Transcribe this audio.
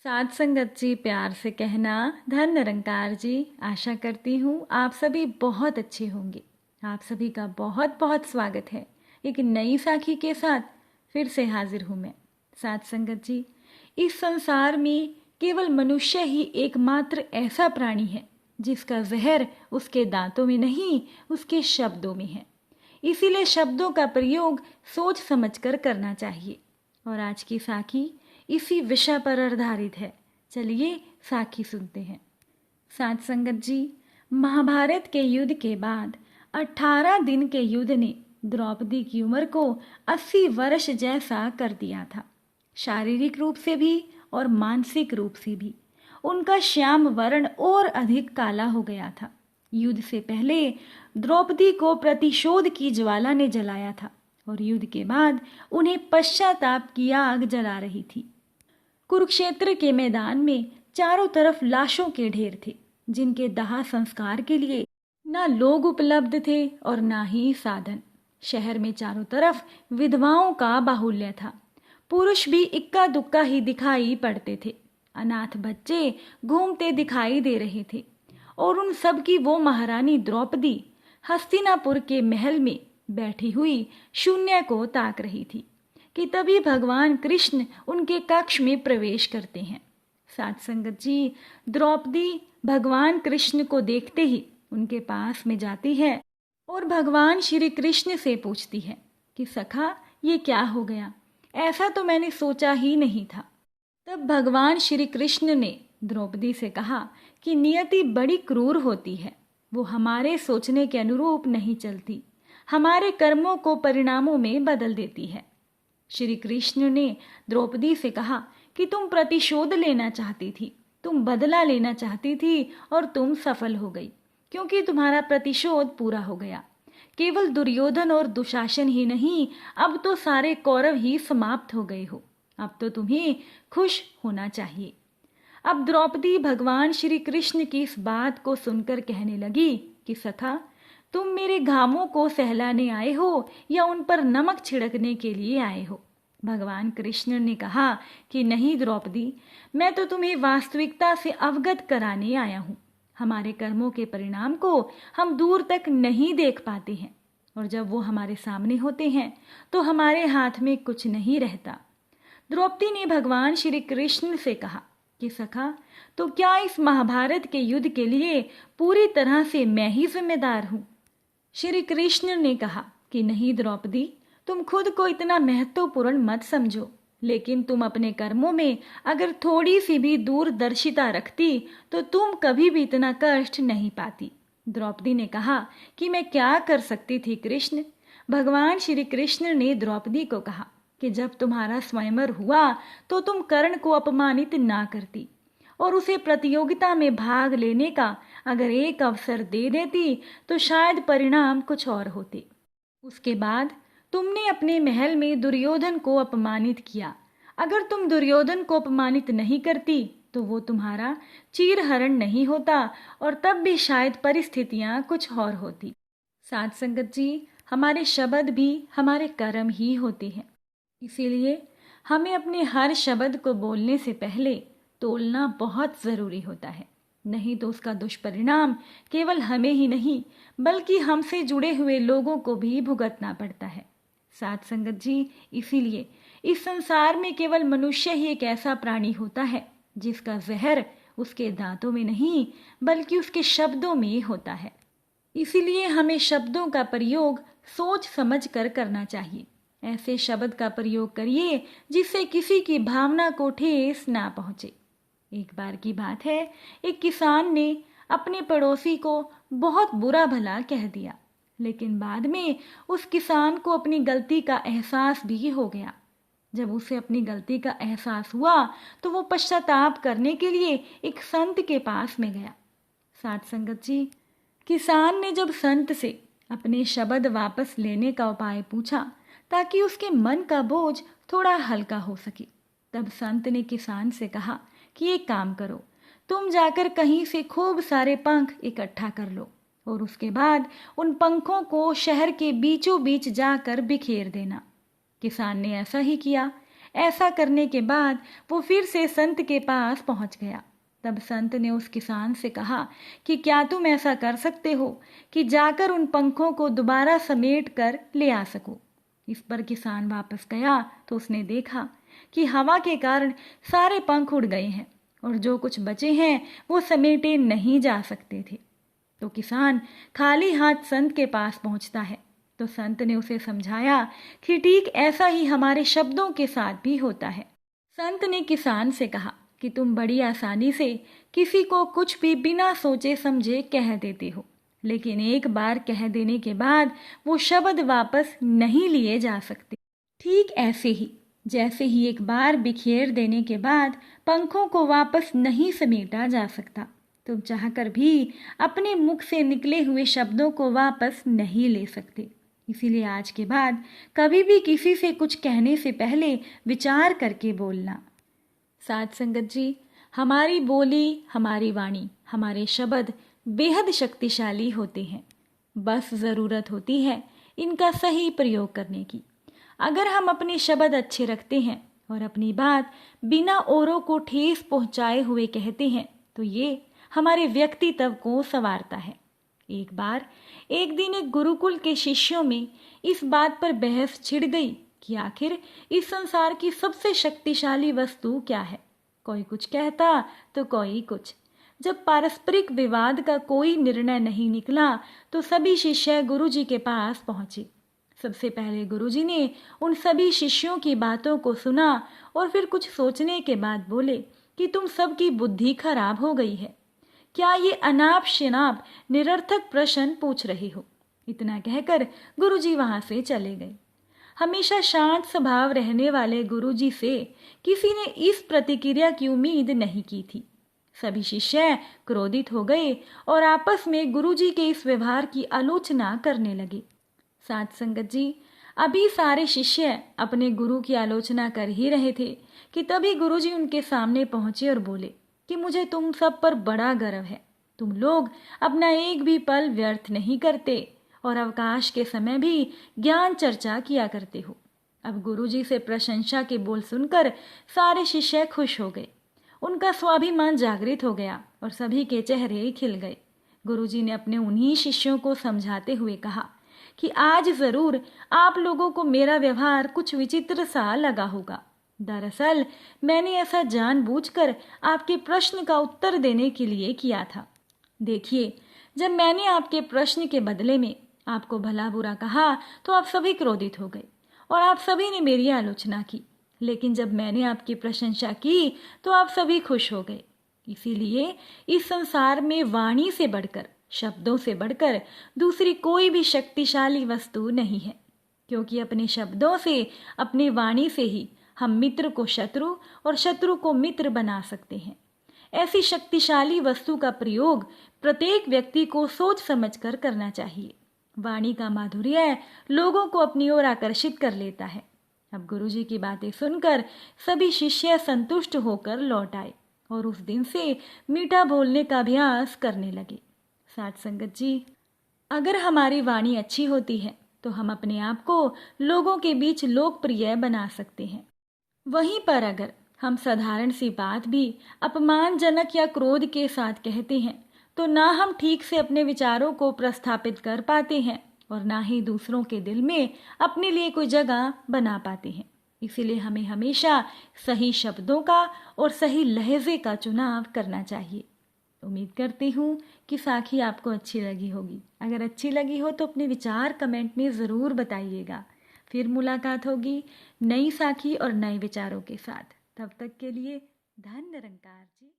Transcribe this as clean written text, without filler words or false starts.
साध संगत जी, प्यार से कहना धन निरंकार जी। आशा करती हूँ आप सभी बहुत अच्छे होंगे। आप सभी का बहुत बहुत स्वागत है। एक नई साखी के साथ फिर से हाजिर हूँ मैं। साध संगत जी, इस संसार में केवल मनुष्य ही एकमात्र ऐसा प्राणी है जिसका जहर उसके दांतों में नहीं, उसके शब्दों में है। इसीलिए शब्दों का प्रयोग सोच समझकर करना चाहिए। और आज की साखी इसी विषय पर आधारित है। चलिए साखी सुनते हैं। साध संगत जी, महाभारत के युद्ध के बाद 18 दिन के युद्ध ने द्रौपदी की उम्र को 80 वर्ष जैसा कर दिया था। शारीरिक रूप से भी और मानसिक रूप से भी उनका श्याम वर्ण और अधिक काला हो गया था। युद्ध से पहले द्रौपदी को प्रतिशोध की ज्वाला ने जलाया था और युद्ध के बाद उन्हें पश्चाताप की आग जला रही थी। कुरुक्षेत्र के मैदान में चारों तरफ लाशों के ढेर थे, जिनके दाह संस्कार के लिए ना लोग उपलब्ध थे और ना ही साधन। शहर में चारों तरफ विधवाओं का बाहुल्य था। पुरुष भी इक्का दुक्का ही दिखाई पड़ते थे। अनाथ बच्चे घूमते दिखाई दे रहे थे और उन सब की वो महारानी द्रौपदी हस्तिनापुर के महल में बैठी हुई शून्य को ताक रही थी कि तभी भगवान कृष्ण उनके कक्ष में प्रवेश करते हैं। साध संगत जी, द्रौपदी भगवान कृष्ण को देखते ही उनके पास में जाती है और भगवान श्री कृष्ण से पूछती है कि सखा, ये क्या हो गया? ऐसा तो मैंने सोचा ही नहीं था। तब भगवान श्री कृष्ण ने द्रौपदी से कहा कि नियति बड़ी क्रूर होती है। वो हमारे सोचने के अनुरूप नहीं चलती, हमारे कर्मों को परिणामों में बदल देती है। श्री कृष्ण ने द्रौपदी से कहा कि तुम प्रतिशोध लेना चाहती थी, तुम बदला लेना चाहती थी और तुम सफल हो गई, क्योंकि तुम्हारा प्रतिशोध पूरा हो गया। केवल दुर्योधन और दुशासन ही नहीं, अब तो सारे कौरव ही समाप्त हो गए हो। अब तो तुम्हें खुश होना चाहिए। अब द्रौपदी भगवान श्री कृष्ण की इस बात को सुनकर कहने लगी कि सखा, तुम मेरे घावों को सहलाने आए हो या उन पर नमक छिड़कने के लिए आए हो? भगवान कृष्ण ने कहा कि नहीं द्रौपदी, मैं तो तुम्हें वास्तविकता से अवगत कराने आया हूँ। हमारे कर्मों के परिणाम को हम दूर तक नहीं देख पाते हैं और जब वो हमारे सामने होते हैं तो हमारे हाथ में कुछ नहीं रहता। द्रौपदी ने भगवान श्री कृष्ण से कहा कि सखा, तो क्या इस महाभारत के युद्ध के लिए पूरी तरह से मैं ही जिम्मेदार हूँ? श्री कृष्ण ने कहा कि नहीं द्रौपदी, तुम खुद को इतना महत्वपूर्ण मत समझो, लेकिन तुम अपने कर्मों में अगर थोड़ी सी भी दूरदर्शिता रखती तो तुम कभी भी इतना कष्ट नहीं पाती। द्रौपदी ने कहा कि मैं क्या कर सकती थी कृष्ण? भगवान श्री कृष्ण ने द्रौपदी को कहा कि जब तुम्हारा स्वयंवर हुआ तो तुम कर्ण को अपमानित ना करती और उसे प्रतियोगिता में भाग लेने का अगर एक अवसर दे देती तो शायद परिणाम कुछ और होते। उसके बाद तुमने अपने महल में दुर्योधन को अपमानित किया। अगर तुम दुर्योधन को अपमानित नहीं करती तो वो तुम्हारा चीरहरण नहीं होता और तब भी शायद परिस्थितियां कुछ और होती। साध संगत जी, हमारे शब्द भी हमारे कर्म ही होते हैं। इसीलिए हमें अपने हर शब्द को बोलने से पहले तोलना बहुत ज़रूरी होता है, नहीं तो उसका दुष्परिणाम केवल हमें ही नहीं बल्कि हमसे जुड़े हुए लोगों को भी भुगतना पड़ता है। साध संगत जी, इसीलिए इस संसार में केवल मनुष्य ही एक ऐसा प्राणी होता है जिसका जहर उसके दांतों में नहीं बल्कि उसके शब्दों में होता है। इसीलिए हमें शब्दों का प्रयोग सोच समझ कर करना चाहिए। ऐसे शब्द का प्रयोग करिए जिससे किसी की भावना को ठेस ना पहुंचे। एक बार की बात है, एक किसान ने अपने पड़ोसी को बहुत बुरा भला कह दिया, लेकिन बाद में उस किसान को अपनी गलती का एहसास भी हो गया। जब उसे अपनी गलती का एहसास हुआ तो वो पश्चाताप करने के लिए एक संत के पास में गया। साध संगत जी, किसान ने जब संत से अपने शब्द वापस लेने का उपाय पूछा ताकि उसके मन का बोझ थोड़ा हल्का हो सके, तब संत ने किसान से कहा कि एक काम करो, तुम जाकर कहीं से खूब सारे पंख इकट्ठा कर लो और उसके बाद उन पंखों को शहर के बीचों बीच जाकर बिखेर देना। किसान ने ऐसा ही किया। ऐसा करने के बाद वो फिर से संत के पास पहुंच गया। तब संत ने उस किसान से कहा कि क्या तुम ऐसा कर सकते हो कि जाकर उन पंखों को दोबारा समेट कर ले आ सको। इस पर किसान वापस गया तो उसने देखा कि हवा के कारण सारे पंख उड़ गए हैं और जो कुछ बचे हैं वो समेटे नहीं जा सकते थे। तो किसान खाली हाथ संत के पास पहुंचता है। तो संत ने उसे समझाया कि ठीक ऐसा ही हमारे शब्दों के साथ भी होता है। संत ने किसान से कहा कि तुम बड़ी आसानी से किसी को कुछ भी बिना सोचे समझे कह देते हो, लेकिन एक बार कह देने के बाद वो शब्द वापस नहीं लिए जा सकते। ठीक ऐसे ही जैसे ही एक बार बिखेर देने के बाद पंखों को वापस नहीं समेटा जा सकता, तुम चाहकर भी अपने मुख से निकले हुए शब्दों को वापस नहीं ले सकते। इसीलिए आज के बाद कभी भी किसी से कुछ कहने से पहले विचार करके बोलना। साथ संगत जी, हमारी बोली, हमारी वाणी, हमारे शब्द बेहद शक्तिशाली होते हैं। बस ज़रूरत होती है इनका सही प्रयोग करने की। अगर हम अपने शब्द अच्छे रखते हैं और अपनी बात बिना औरों को ठेस पहुंचाए हुए कहते हैं तो ये हमारे व्यक्तित्व को संवारता है। एक दिन एक गुरुकुल के शिष्यों में इस बात पर बहस छिड़ गई कि आखिर इस संसार की सबसे शक्तिशाली वस्तु क्या है। कोई कुछ कहता तो कोई कुछ। जब पारस्परिक विवाद का कोई निर्णय नहीं निकला तो सभी शिष्य गुरुजी के पास पहुंचे। सबसे पहले गुरुजी ने उन सभी शिष्यों की बातों को सुना और फिर कुछ सोचने के बाद बोले कि तुम सबकी बुद्धि खराब हो गई है। क्या ये अनाप शनाप निरर्थक प्रश्न पूछ रहे हो। इतना कहकर गुरुजी वहां से चले गए। हमेशा शांत स्वभाव रहने वाले गुरुजी से किसी ने इस प्रतिक्रिया की उम्मीद नहीं की थी। सभी शिष्य क्रोधित हो गए और आपस में गुरुजी के इस व्यवहार की आलोचना करने लगे। साथ संगत जी, अभी सारे शिष्य अपने गुरु की आलोचना कर ही रहे थे कि तभी गुरुजी उनके सामने पहुंचे और बोले कि मुझे तुम सब पर बड़ा गर्व है। तुम लोग अपना एक भी पल व्यर्थ नहीं करते और अवकाश के समय भी ज्ञान चर्चा किया करते हो। अब गुरुजी से प्रशंसा के बोल सुनकर सारे शिष्य खुश हो गए। उनका स्वाभिमान जागृत हो गया और सभी के चेहरे खिल गए। गुरुजी ने अपने उन्हीं शिष्यों को समझाते हुए कहा कि आज जरूर आप लोगों को मेरा व्यवहार कुछ विचित्र सा लगा होगा। दरअसल मैंने ऐसा जानबूझकर आपके प्रश्न का उत्तर देने के लिए किया था। देखिए, जब मैंने आपके प्रश्न के बदले में आपको भला बुरा कहा तो आप सभी क्रोधित हो गए और आप सभी ने मेरी आलोचना की, लेकिन जब मैंने आपकी प्रशंसा की तो आप सभी खुश हो गए। इसीलिए इस संसार में वाणी से बढ़कर, शब्दों से बढ़कर दूसरी कोई भी शक्तिशाली वस्तु नहीं है, क्योंकि अपने शब्दों से, अपनी वाणी से ही हम मित्र को शत्रु और शत्रु को मित्र बना सकते हैं। ऐसी शक्तिशाली वस्तु का प्रयोग प्रत्येक व्यक्ति को सोच समझकर करना चाहिए। वाणी का माधुर्य लोगों को अपनी ओर आकर्षित कर लेता है। अब गुरुजी की बातें सुनकर सभी शिष्य संतुष्ट होकर लौट आए और उस दिन से मीठा बोलने का अभ्यास करने लगे। साथ संगत जी, अगर हमारी वाणी अच्छी होती है तो हम अपने आप को लोगों के बीच लोकप्रिय बना सकते हैं। वहीं पर अगर हम साधारण सी बात भी अपमानजनक या क्रोध के साथ कहते हैं तो ना हम ठीक से अपने विचारों को प्रस्थापित कर पाते हैं और ना ही दूसरों के दिल में अपने लिए कोई जगह बना पाते हैं। इसीलिए हमें हमेशा सही शब्दों का और सही लहजे का चुनाव करना चाहिए। उम्मीद करती हूँ कि साखी आपको अच्छी लगी होगी। अगर अच्छी लगी हो तो अपने विचार कमेंट में ज़रूर बताइएगा। फिर मुलाकात होगी नई साखी और नए विचारों के साथ। तब तक के लिए धन निरंकार जी।